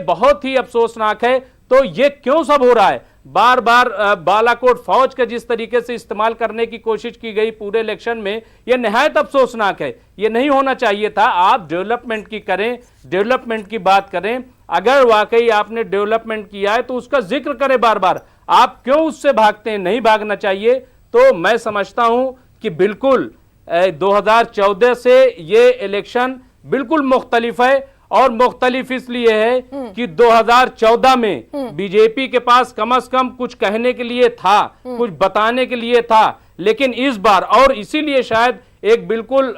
बहुत ही अफसोसनाक है। तो ये क्यों सब हो रहा है? बार बार बालाकोट फौज का जिस तरीके से इस्तेमाल करने की कोशिश की गई पूरे इलेक्शन में, यह निहायत अफसोसनाक है। यह नहीं होना चाहिए था। आप डेवलपमेंट की करें, डेवलपमेंट की बात करें। अगर वाकई आपने डेवलपमेंट किया है तो उसका जिक्र करें बार बार। आप क्यों उससे भागते हैं? नहीं भागना चाहिए। तो मैं समझता हूं कि बिल्कुल 2014 से ये इलेक्शन बिल्कुल मुख्तलिफ है। और मुख्तलिफ इसलिए है कि 2014 में बीजेपी के पास कम से कम कुछ कहने के लिए था, कुछ बताने के लिए था। लेकिन इस बार, और इसीलिए शायद एक बिल्कुल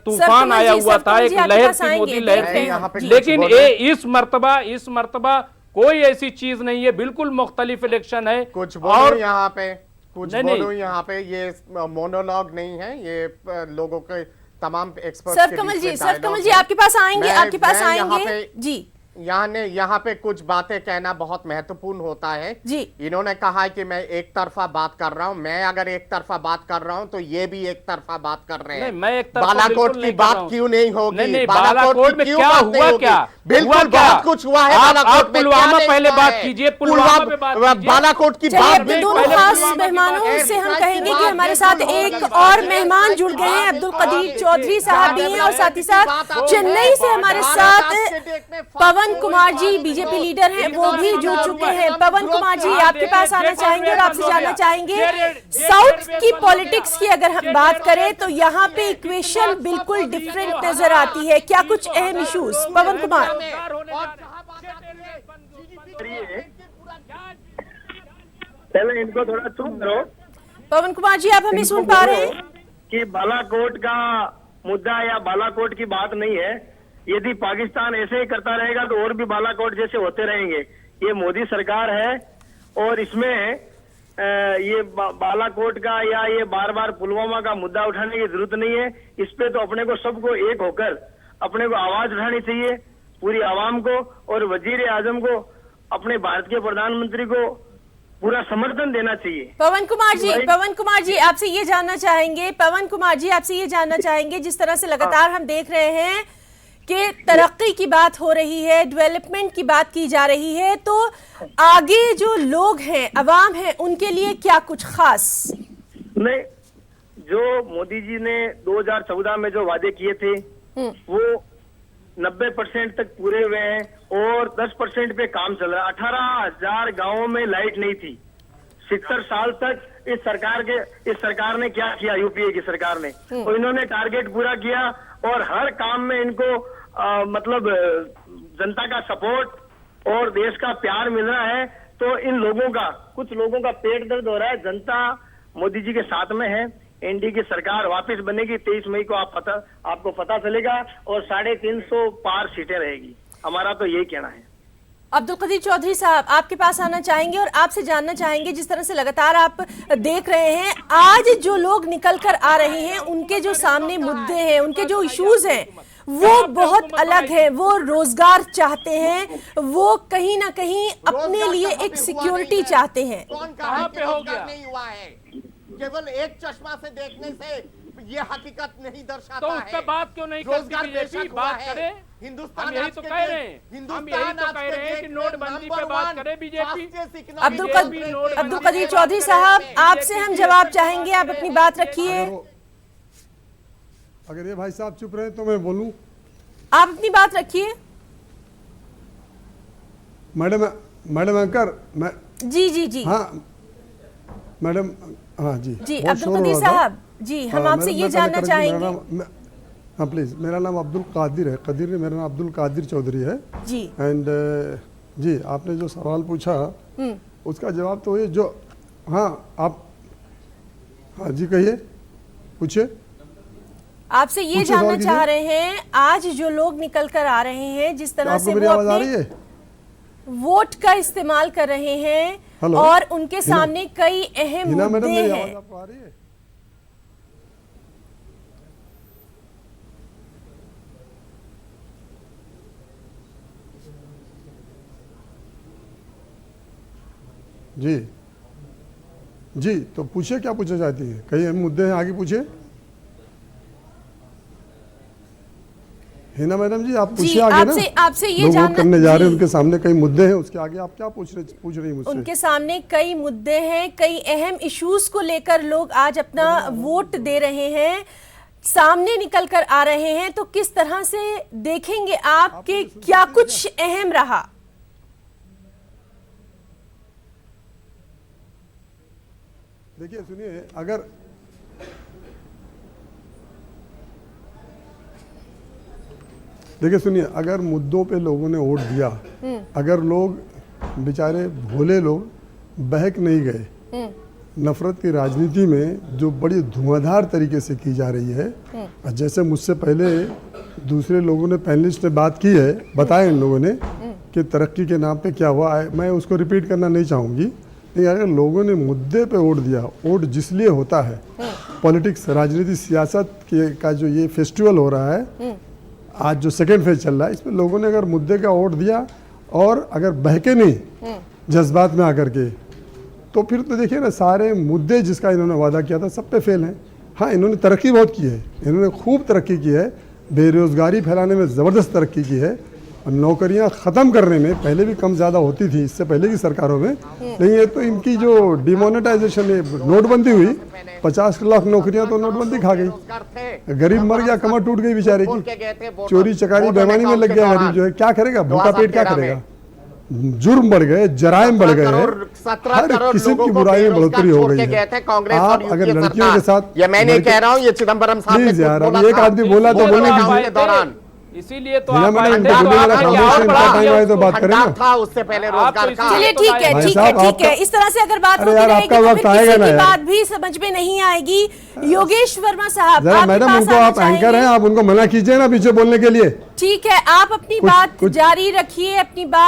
तूफान आया हुआ था, एक लहर थी, मोदी लहर थी। लेकिन इस मर्तबा कोई ऐसी चीज नहीं है। बिल्कुल मुख्तलिफ इलेक्शन है। कुछ बोलो यहाँ पे, कुछ बोलो यहाँ पे। ये मोनोलॉग नहीं है, ये लोगों के तमाम एक्सपर्ट्स सर कमल जी आपके पास आएंगे जी। यहाँ पे कुछ बातें कहना बहुत महत्वपूर्ण होता है जी। इन्होंने कहा है कि मैं एक तरफा बात कर रहा हूं। मैं अगर एक तरफा बात कर रहा हूं तो ये भी एक तरफा बात कर रहे हैं। बालाकोट की बात क्यों नहीं होगी? बालाकोट में क्या हुआ? क्या बिल्कुल बहुत कुछ हुआ है बालाकोट में। पुलवामा पहले बात कीजिए, बालाकोट की बात। दोनों खास मेहमानों से हम कहेंगे कि हमारे साथ एक और मेहमान जुड़ गए हैं, अब्दुल कदीर चौधरी साहब भी हैं, और साथ ही साथ चेन्नई से हमारे साथ पवन कुमार जी बीजेपी लीडर हैं, वो भी जुड़ चुके हैं। पवन कुमार जी आपके पास आना चाहेंगे और आपसे जानना चाहेंगे, साउथ की पॉलिटिक्स की अगर हम बात करें तो यहाँ पे इक्वेशन बिल्कुल डिफरेंट नजर आती है। क्या कुछ अहम इश्यूज? पवन कुमार। पहले इनको थोड़ा चुप करो। पवन कुमार जी आप हमें सुन पा रहे हैं? कि बालाकोट का मुद्दा या बालाकोट की बात नहीं है। यदि पाकिस्तान ऐसे ही करता रहेगा तो और भी बालाकोट जैसे होते रहेंगे। ये मोदी सरकार है और इसमें ये बालाकोट का या ये बार बार पुलवामा का मुद्दा उठाने की जरूरत नहीं है। इस पे तो अपने को सबको एक होकर अपने को आवाज उठानी चाहिए, पूरी आवाम को और वजीर आजम को, अपने भारत के प्रधानमंत्री को पूरा समर्थन देना चाहिए। पवन कुमार जी आपसे ये जानना चाहेंगे, जिस तरह से लगातार हम देख रहे हैं कि तरक्की की बात हो रही है, डेवलपमेंट की बात की जा रही है, तो आगे जो लोग हैं, अवाम है, उनके लिए क्या कुछ खास? नहीं, जो मोदी जी ने 2014 में जो वादे किए थे वो 90% तक पूरे हुए हैं और 10% पे काम चल रहा है। 18,000 गाँवों में लाइट नहीं थी। 70 साल तक इस सरकार ने क्या किया? यूपीए की सरकार ने, और इन्होंने टारगेट पूरा किया और हर काम में इनको मतलब जनता का सपोर्ट और देश का प्यार मिल रहा है। तो इन लोगों का, कुछ लोगों का पेट दर्द हो रहा है। जनता मोदी जी के साथ में है। एनडीए की सरकार वापस बनेगी 23 मई को, आपको पता चलेगा, और 350 पार सीटें रहेगी। हमारा तो यही कहना है। अब्दुल कदीर चौधरी साहब आपके पास आना चाहेंगे और आपसे जानना चाहेंगे, जिस तरह से लगातार आप देख रहे हैं, आज जो लोग निकल कर आ रहे हैं, उनके जो सामने मुद्दे हैं, उनके जो इश्यूज हैं, वो बहुत अलग है। वो रोजगार चाहते हैं, वो कहीं ना कहीं अपने लिए एक सिक्योरिटी चाहते हैं। कहाँ पे हो गया? नहीं हुआ है। केवल एक चश्मा से देखने से ये हकीकत नहीं दर्शाता है। तो उस पे बात क्यों नहीं करती? बात करें। हिंदुस्तान हम यही तो कह रहे हैं कि नोटबंदी पे बात करे बीजेपी। अब्दुल कदीर चौधरी साहब आपसे हम जवाब चाहेंगे, आप अपनी बात रखिए। अगर ये भाई साहब चुप रहे तो मैं बोलूं। आप अपनी बात रखिए। मैडम एंकर, मैं जी हाँ मैडम, हाँ जी अब्दुल कदीर साहब जी, हम आपसे ये जानना चाहेंगे। हाँ प्लीज, मेरा नाम अब्दुल कादिर है। कदीर नहीं, मेरा नाम अब्दुल कादिर चौधरी है जी। एंड जी, आपने जो सवाल पूछा उसका जवाब तो ये जो, हाँ आप, हाँ जी कहिए, पूछिए। आपसे ये जानना चाह रहे हैं, आज जो लोग निकल कर आ रहे हैं, जिस तरह से वो अपने वोट का इस्तेमाल कर रहे हैं और उनके सामने कई अहम मुद्दे हैं। जी तो पूछिए, क्या पूछना चाहती है? कई अहम मुद्दे हैं, आगे पूछिए। हिना मैडम जी, आप जी, पूछिए आगे ना। आपसे ये लोग वोट जानना करने जा रहे हैं, जी। उनके सामने कई मुद्दे हैं, उसके आगे आप क्या पूछ रही हैं मुझसे? उनके सामने कई मुद्दे हैं, कई अहम इश्यूज को लेकर लोग आज अपना वोट दे रहे हैं, सामने निकल कर आ रहे हैं, तो किस तरह से देखेंगे आप कि क्या कुछ अहम रहा? देखिए सुनिए, अगर मुद्दों पे लोगों ने वोट दिया, अगर लोग बेचारे भोले लोग बहक नहीं गए, नफरत की राजनीति में जो बड़ी धुआंधार तरीके से की जा रही है, जैसे मुझसे पहले दूसरे लोगों ने, पैनलिस्ट ने बात की है, बताया इन लोगों ने कि तरक्की के नाम पे क्या हुआ, मैं उसको रिपीट करना नहीं चाहूँगी, लेकिन अगर लोगों ने मुद्दे पे वोट दिया, वोट जिसलिए होता है, पॉलिटिक्स, राजनीति, सियासत का जो ये फेस्टिवल हो रहा है, आज जो सेकेंड फेज चल रहा है, इसमें लोगों ने अगर मुद्दे का वोट दिया और अगर बहके नहीं जज्बात में आकर के, तो फिर तो देखिए ना, सारे मुद्दे जिसका इन्होंने वादा किया था सब पे फेल हैं। हाँ, इन्होंने तरक्की बहुत की है, इन्होंने खूब तरक्की की है, बेरोजगारी फैलाने में ज़बरदस्त तरक्की की है, नौकरियां ख़त्म करने में पहले भी कम ज़्यादा होती थी इससे पहले की सरकारों में, लेकिन ये तो इनकी जो डिमोनेटाइजेशन है, नोटबंदी हुई, 50 लाख नौकरियां तो नोटबंदी खा गई, गरीब मर गया, कमर टूट गई बेचारे की, चोरी चकारी बेईमानी में लग गया गरीब, जो है क्या करेगा, भूखा पेट क्या करेगा, जुर्म बढ़ गए, जराइम बढ़ गए, हर किस्म की बुराई में बढ़ोतरी हो गई है। आप अगर लड़कियों के साथ, ये मैं नहीं कह रहा हूँ, ये चिदम्बरम साहब प्लीज यार, अब एक आदमी बोला तो बोलने दीजिए। दौरान इसीलिए तो हिना आप मैडम, आए इनको थे, बोलने वाला आप खामोश है, इनका टाइम आए तो बात करें ना। था उससे पहले रोजगार का। चलिए ठीक है, भाई ठीक है, साहब, ठीक है, आपका- इस तरह से अगर बात अरे होती यार, रहेगी आपका तो वक्त फिर आएगा किसी ना की यार। बात भी समझ में नहीं आएगी। योगेश वर्मा साहब, जरा आपके मैडम, पास उनको आना आप एंकर चाहेंगे? हैं, आप उनको मना कीजिए ना पीछे बोलने के लिए। ठीक है, आप अपनी बात जारी रखिए, अपनी बात